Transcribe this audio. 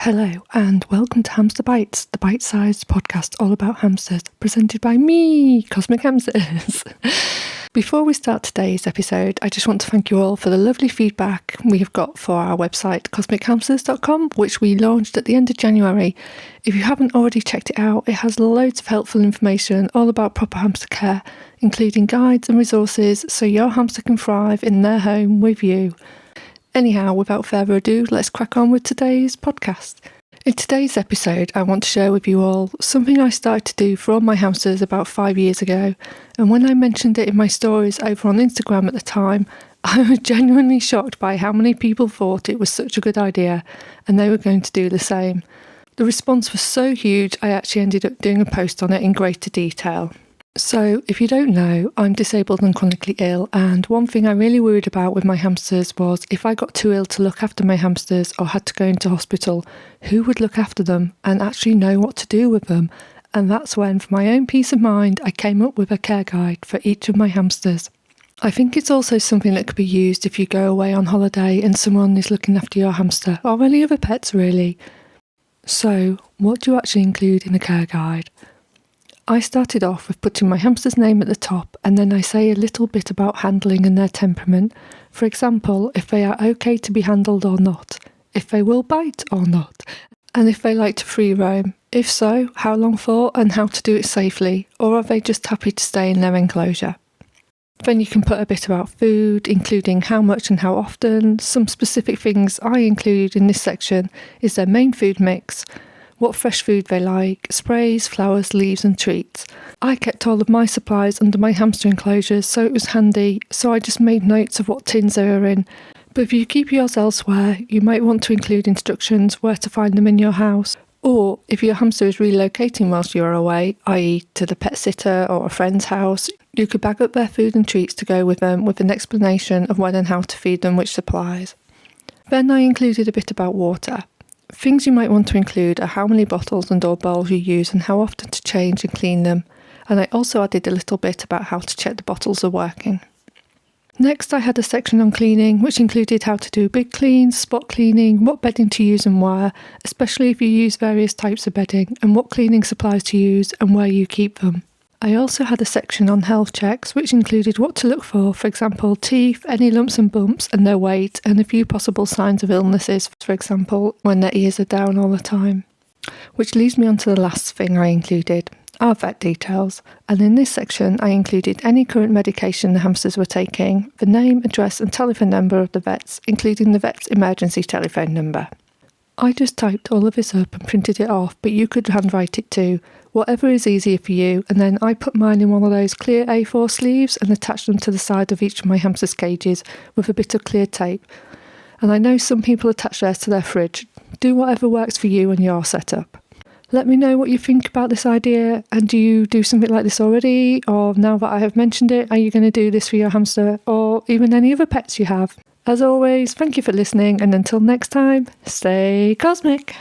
Hello and welcome to Hamster Bites, the bite-sized podcast all about hamsters, presented by me, Cosmic Hamsters. Before we start today's episode, I just want to thank you all for the lovely feedback we have got for our website, cosmichamsters.com, which we launched at the end of January. If you haven't already checked it out, it has loads of helpful information all about proper hamster care, including guides and resources so your hamster can thrive in their home with you. Anyhow, without further ado, let's crack on with today's podcast. In today's episode, I want to share with you all something I started to do for all my hamsters about 5 years ago, and when I mentioned it in my stories over on Instagram at the time, I was genuinely shocked by how many people thought it was such a good idea and they were going to do the same. The response was so huge, I actually ended up doing a post on it in greater detail. So, if you don't know, I'm disabled and chronically ill, and one thing I really worried about with my hamsters was if I got too ill to look after my hamsters or had to go into hospital, who would look after them and actually know what to do with them? And that's when, for my own peace of mind, I came up with a care guide for each of my hamsters. I think it's also something that could be used if you go away on holiday and someone is looking after your hamster, or any other pets really. So, what do you actually include in a care guide? I started off with putting my hamster's name at the top, and then I say a little bit about handling and their temperament. For example, if they are okay to be handled or not, if they will bite or not, and if they like to free roam. If so, how long for and how to do it safely, or are they just happy to stay in their enclosure? Then you can put a bit about food, including how much and how often. Some specific things I include in this section is their main food mix, what fresh food they like, sprays, flowers, leaves and treats. I kept all of my supplies under my hamster enclosures, so it was handy, so I just made notes of what tins they were in. But if you keep yours elsewhere, you might want to include instructions where to find them in your house. Or if your hamster is relocating whilst you are away, i.e. to the pet sitter or a friend's house, you could bag up their food and treats to go with them with an explanation of when and how to feed them which supplies. Then I included a bit about water. Things you might want to include are how many bottles and or bowls you use and how often to change and clean them. And I also added a little bit about how to check the bottles are working. Next, I had a section on cleaning, which included how to do big cleans, spot cleaning, what bedding to use and where, especially if you use various types of bedding, and what cleaning supplies to use and where you keep them. I also had a section on health checks, which included what to look for example, teeth, any lumps and bumps and their weight, and a few possible signs of illnesses, for example, when their ears are down all the time. Which leads me on to the last thing I included, our vet details, and in this section I included any current medication the hamsters were taking, the name, address and telephone number of the vets, including the vet's emergency telephone number. I just typed all of this up and printed it off, but you could handwrite it too, whatever is easier for you, and then I put mine in one of those clear A4 sleeves and attached them to the side of each of my hamster's cages with a bit of clear tape. And I know some people attach theirs to their fridge. Do whatever works for you and your setup. Let me know what you think about this idea, and do you do something like this already, or now that I have mentioned it, are you going to do this for your hamster, or even any other pets you have? As always, thank you for listening, and until next time, stay cosmic!